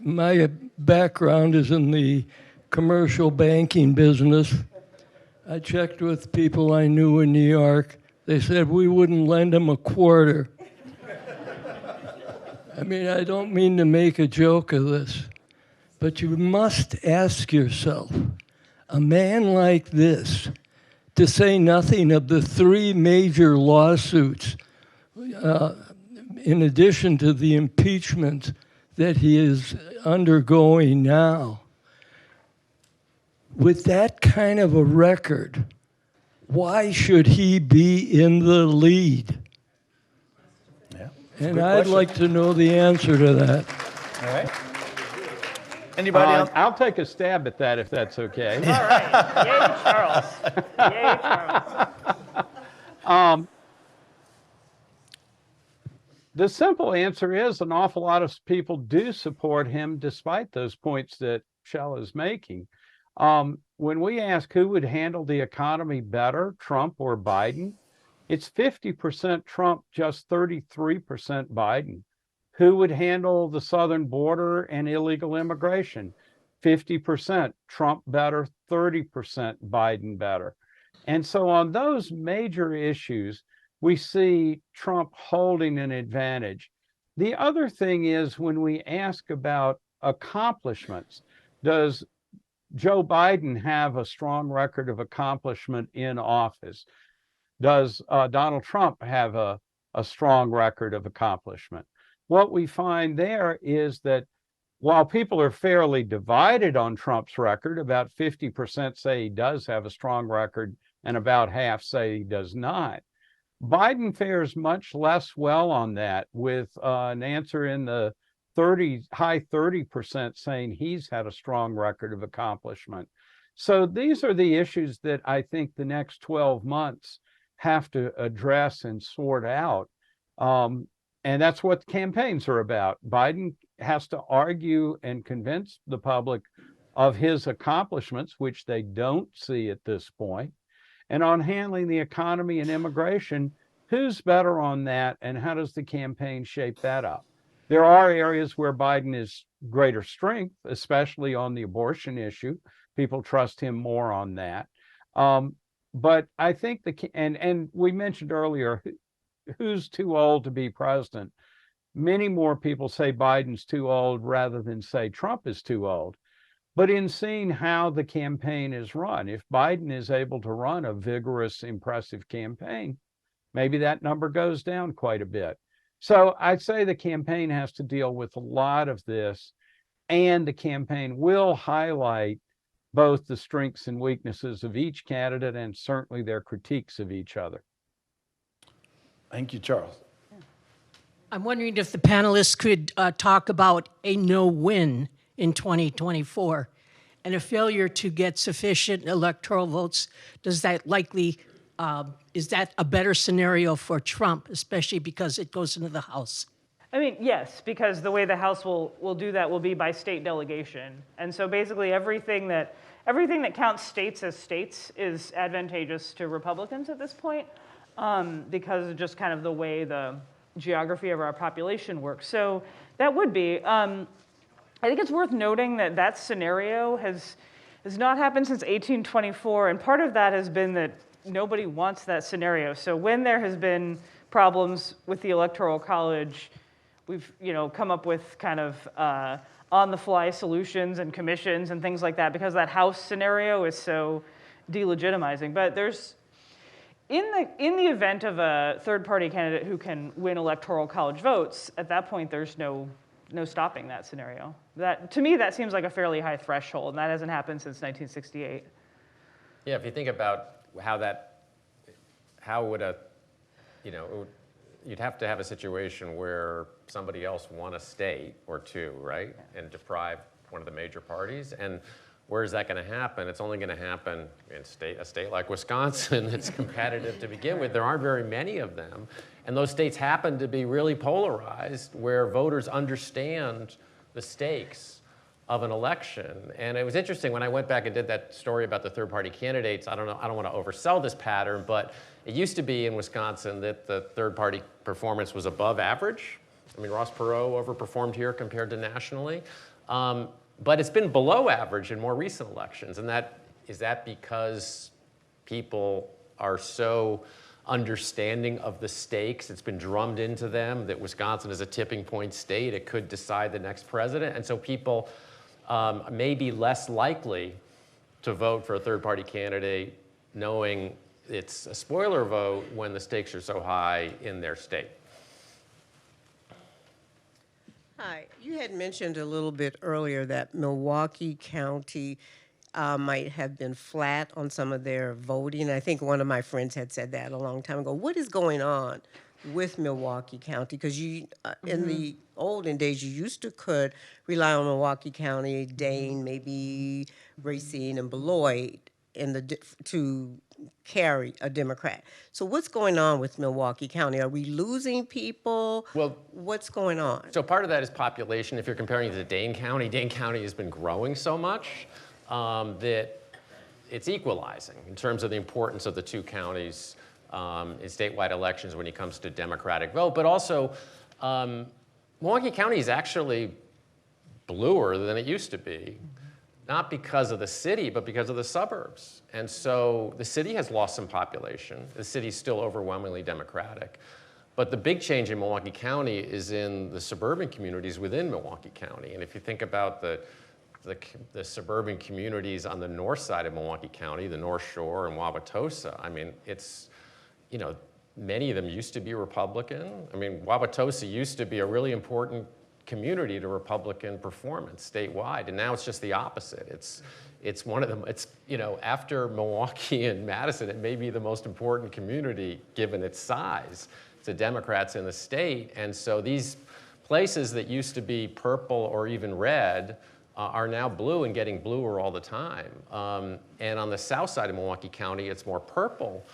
My background is in the commercial banking business. I checked with people I knew in New York. They said we wouldn't lend him a quarter. I mean, I don't mean to make a joke of this, but you must ask yourself, a man like this, to say nothing of the 3 major lawsuits, in addition to the impeachment that he is undergoing now, with that kind of a record, why should he be in the lead? Yeah. And I'd like to know the answer to that. All right. Anybody else? I'll take a stab at that if that's okay. All right. Yay, Charles. Yay, Charles. The simple answer is an awful lot of people do support him despite those points that Shell is making. When we ask who would handle the economy better, Trump or Biden, it's 50% Trump, just 33% Biden. Who would handle the southern border and illegal immigration? 50% Trump better, 30% Biden better. And so on those major issues, we see Trump holding an advantage. The other thing is when we ask about accomplishments, does Joe Biden have a strong record of accomplishment in office? Does Donald Trump have a strong record of accomplishment? What we find there is that while people are fairly divided on Trump's record, about 50% say he does have a strong record and about half say he does not. Biden fares much less well on that, with an answer in the high 30% saying he's had a strong record of accomplishment. So these are the issues that I think the next 12 months have to address and sort out. And that's what campaigns are about. Biden has to argue and convince the public of his accomplishments, which they don't see at this point. And on handling the economy and immigration, who's better on that, and how does the campaign shape that up? There are areas where Biden is greater strength, especially on the abortion issue. People trust him more on that. But I think and we mentioned earlier, who's too old to be president? Many more people say Biden's too old rather than say Trump is too old. but in seeing how the campaign is run. If Biden is able to run a vigorous, impressive campaign, maybe that number goes down quite a bit. So I'd say the campaign has to deal with a lot of this, and the campaign will highlight both the strengths and weaknesses of each candidate and certainly their critiques of each other. Thank you, Charles. I'm wondering if the panelists could talk about a no-win in 2024 and a failure to get sufficient electoral votes. Does that likely, is that a better scenario for Trump, especially because it goes into the House? I mean, yes, because the way the House will do that will be by state delegation. And so basically everything that counts states as states is advantageous to Republicans at this point, because of just kind of the way the geography of our population works. So that would be, I think it's worth noting that that scenario has not happened since 1824, and part of that has been that nobody wants that scenario. So when there has been problems with the Electoral College, we've come up with kind of on-the-fly solutions and commissions and things like that, because that House scenario is so delegitimizing. But there's, in the event of a third-party candidate who can win Electoral College votes, at that point there's no stopping that scenario. That, to me, that seems like a fairly high threshold, and that hasn't happened since 1968. Yeah, if you think about how would a, you'd have to have a situation where somebody else won a state or two, right? And deprive one of the major parties. And where is that going to happen? It's only going to happen in a state like Wisconsin that's competitive to begin with. There aren't very many of them. And those states happen to be really polarized, where voters understand the stakes of an election. And it was interesting when I went back and did that story about the third-party candidates. I don't want to oversell this pattern, but it used to be in Wisconsin that the third-party performance was above average. I mean, Ross Perot overperformed here compared to nationally. But it's been below average in more recent elections. And is that because people are so understanding of the stakes? It's been drummed into them that Wisconsin is a tipping point state. It could decide the next president. And so people may be less likely to vote for a third-party candidate knowing it's a spoiler vote when the stakes are so high in their state. Hi, you had mentioned a little bit earlier that Milwaukee County might have been flat on some of their voting. I think one of my friends had said that a long time ago. What is going on with Milwaukee County? Because in the olden days, you used to could rely on Milwaukee County, Dane, maybe Racine, and Beloit to carry a Democrat. So what's going on with Milwaukee County? Are we losing people? Well, what's going on? So part of that is population. If you're comparing it to Dane County has been growing so much that it's equalizing in terms of the importance of the two counties in statewide elections when it comes to Democratic vote. But also, Milwaukee County is actually bluer than it used to be. Not because of the city, but because of the suburbs. And so the city has lost some population. The city's still overwhelmingly Democratic. But the big change in Milwaukee County is in the suburban communities within Milwaukee County. And if you think about the suburban communities on the north side of Milwaukee County, the North Shore and Wauwatosa, I mean, it's, many of them used to be Republican. I mean, Wauwatosa used to be a really important community to Republican performance statewide, and now it's just the opposite. It's one of them. It's after Milwaukee and Madison, it may be the most important community given its size to Democrats in the state, and so these places that used to be purple or even red are now blue and getting bluer all the time. And on the south side of Milwaukee County, it's more purple,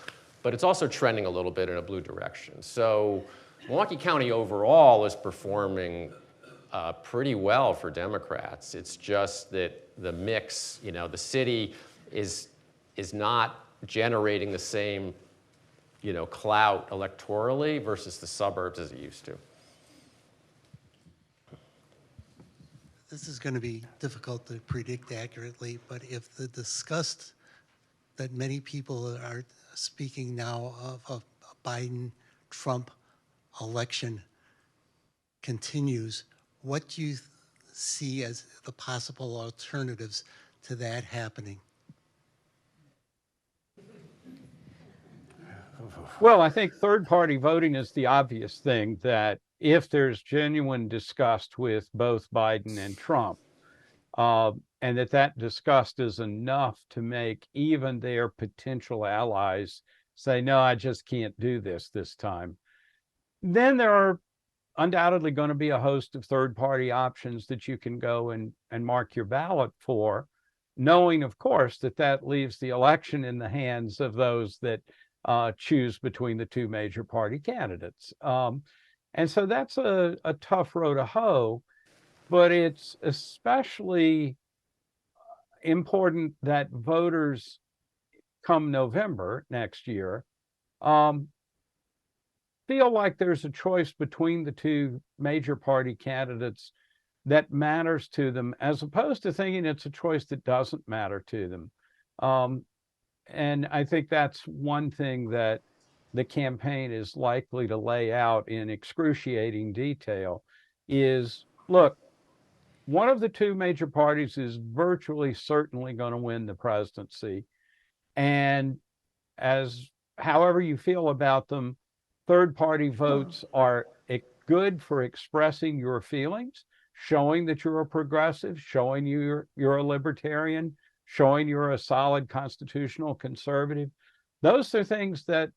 but it's also trending a little bit in a blue direction. So Milwaukee County overall is performing pretty well for Democrats. It's just that the mix, the city is not generating the same, clout electorally versus the suburbs as it used to. This is going to be difficult to predict accurately, but if the disgust that many people are speaking now of a Biden-Trump election continues, what do you see as the possible alternatives to that happening? Well, I think third-party voting is the obvious thing, that if there's genuine disgust with both Biden and Trump, and that disgust is enough to make even their potential allies say, no, I just can't do this time, then there are undoubtedly going to be a host of third-party options that you can go and mark your ballot for, knowing, of course, that leaves the election in the hands of those that choose between the two major party candidates. And so that's a tough row to hoe, but it's especially important that voters come November next year feel like there's a choice between the two major party candidates that matters to them, as opposed to thinking it's a choice that doesn't matter to them. And I think that's one thing that the campaign is likely to lay out in excruciating detail is, look, one of the two major parties is virtually certainly going to win the presidency. And however you feel about them, third-party votes are good for expressing your feelings, showing that you're a progressive, showing you're a libertarian, showing you're a solid constitutional conservative. Those are things that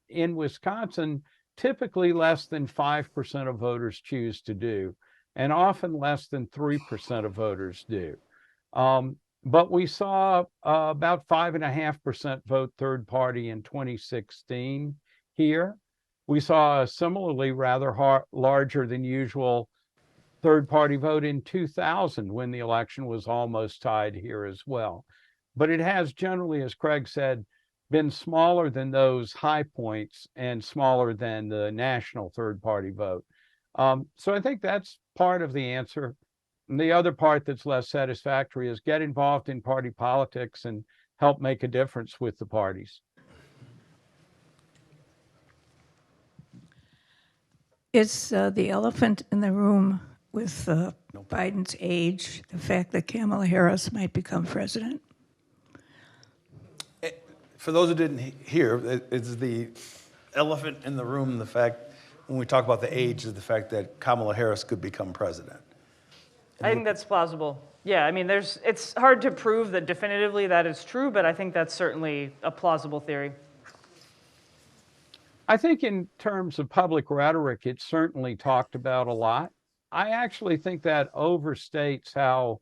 in Wisconsin, typically less than 5% of voters choose to do, and often less than 3% of voters do. But we saw about 5.5% vote third party in 2016 here. We saw a similarly rather larger than usual third party vote in 2000 when the election was almost tied here as well. But it has generally, as Craig said, been smaller than those high points and smaller than the national third party vote. So I think that's part of the answer. And the other part that's less satisfactory is get involved in party politics and help make a difference with the parties. It's the elephant in the room with Biden's age, the fact that Kamala Harris might become president. For those who didn't hear, it's the elephant in the room, the fact, when we talk about the age, is the fact that Kamala Harris could become president. I think that's plausible. Yeah, I mean, it's hard to prove that definitively that is true, but I think that's certainly a plausible theory. I think in terms of public rhetoric, it's certainly talked about a lot. I actually think that overstates how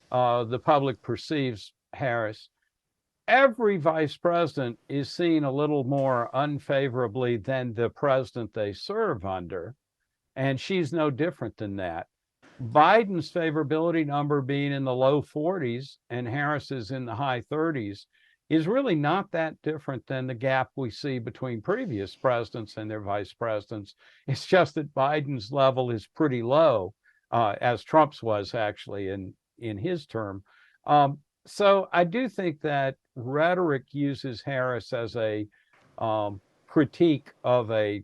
the public perceives Harris. Every vice president is seen a little more unfavorably than the president they serve under, and she's no different than that. Biden's favorability number being in the low 40s and Harris's in the high 30s is really not that different than the gap we see between previous presidents and their vice presidents. It's just that Biden's level is pretty low, as Trump's was actually in his term. So I do think that rhetoric uses Harris as a critique of a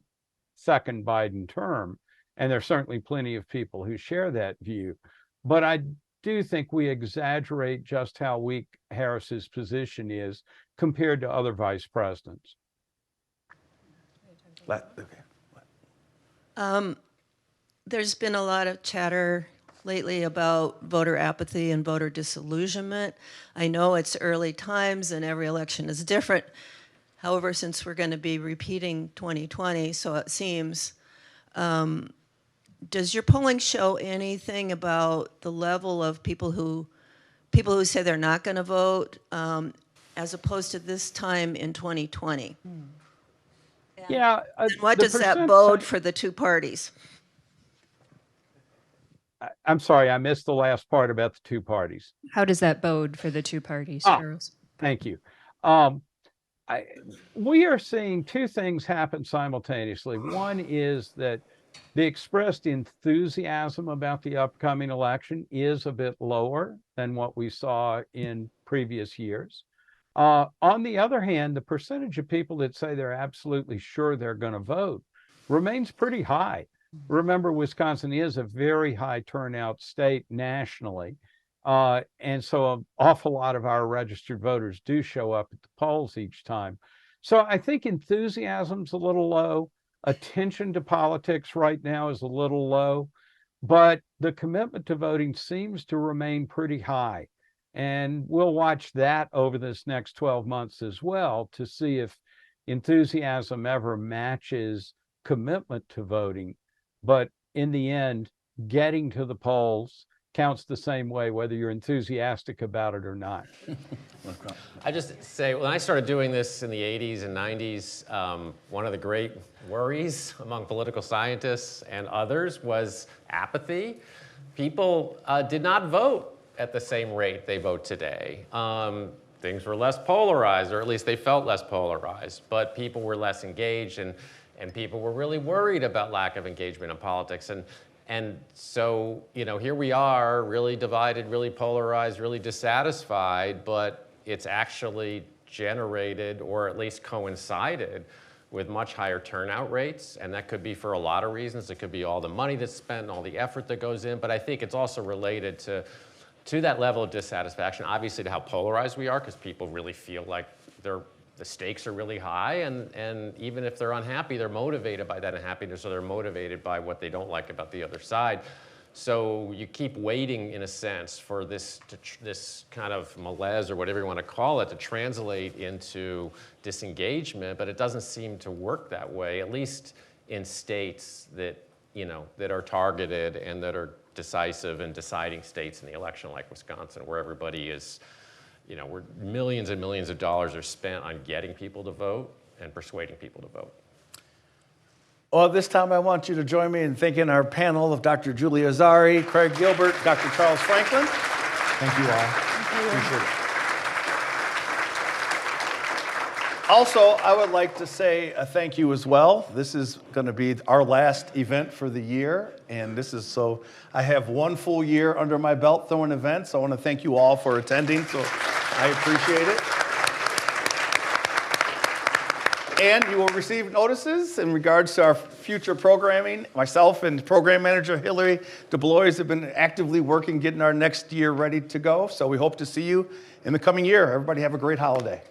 second Biden term. And there's certainly plenty of people who share that view. But I do think we exaggerate just how weak Harris's position is compared to other vice presidents. There's been a lot of chatter lately about voter apathy and voter disillusionment. I know it's early times and every election is different. However, since we're going to be repeating 2020, so it seems, does your polling show anything about the level of people who say they're not going to vote, as opposed to this time in 2020? Yeah. And what does that bode for the two parties? I'm sorry, I missed the last part about the two parties. How does that bode for the two parties, Charles? Thank you. We are seeing two things happen simultaneously. One is that the expressed enthusiasm about the upcoming election is a bit lower than what we saw in previous years. On the other hand, the percentage of people that say they're absolutely sure they're going to vote remains pretty high. Remember, Wisconsin is a very high turnout state nationally. And so an awful lot of our registered voters do show up at the polls each time. So I think enthusiasm's a little low. Attention to politics right now is a little low, but the commitment to voting seems to remain pretty high. And we'll watch that over this next 12 months as well to see if enthusiasm ever matches commitment to voting. But in the end, getting to the polls counts the same way, whether you're enthusiastic about it or not. I just say, when I started doing this in the 80s and 90s, one of the great worries among political scientists and others was apathy. People did not vote at the same rate they vote today. Things were less polarized, or at least they felt less polarized, but people were less engaged, and people were really worried about lack of engagement in politics. And so, here we are, really divided, really polarized, really dissatisfied, but it's actually generated, or at least coincided, with much higher turnout rates. And that could be for a lot of reasons. It could be all the money that's spent, all the effort that goes in, but I think it's also related to that level of dissatisfaction, obviously to how polarized we are, because people really feel like the stakes are really high, and even if they're unhappy, they're motivated by that unhappiness, or they're motivated by what they don't like about the other side. So you keep waiting, in a sense, for this kind of malaise, or whatever you want to call it, to translate into disengagement, but it doesn't seem to work that way, at least in states that, that are targeted and that are decisive and deciding states in the election, like Wisconsin, where everybody is, where millions and millions of dollars are spent on getting people to vote and persuading people to vote. Well, this time I want you to join me in thanking our panel of Dr. Julia Azari, Craig Gilbert, Dr. Charles Franklin. Thank you all. Appreciate it. Also, I would like to say a thank you as well. This is going to be our last event for the year, and so I have one full year under my belt throwing events. So I want to thank you all for attending, so I appreciate it. And you will receive notices in regards to our future programming. Myself and program manager Hillary DeBlois have been actively working getting our next year ready to go. So we hope to see you in the coming year. Everybody have a great holiday.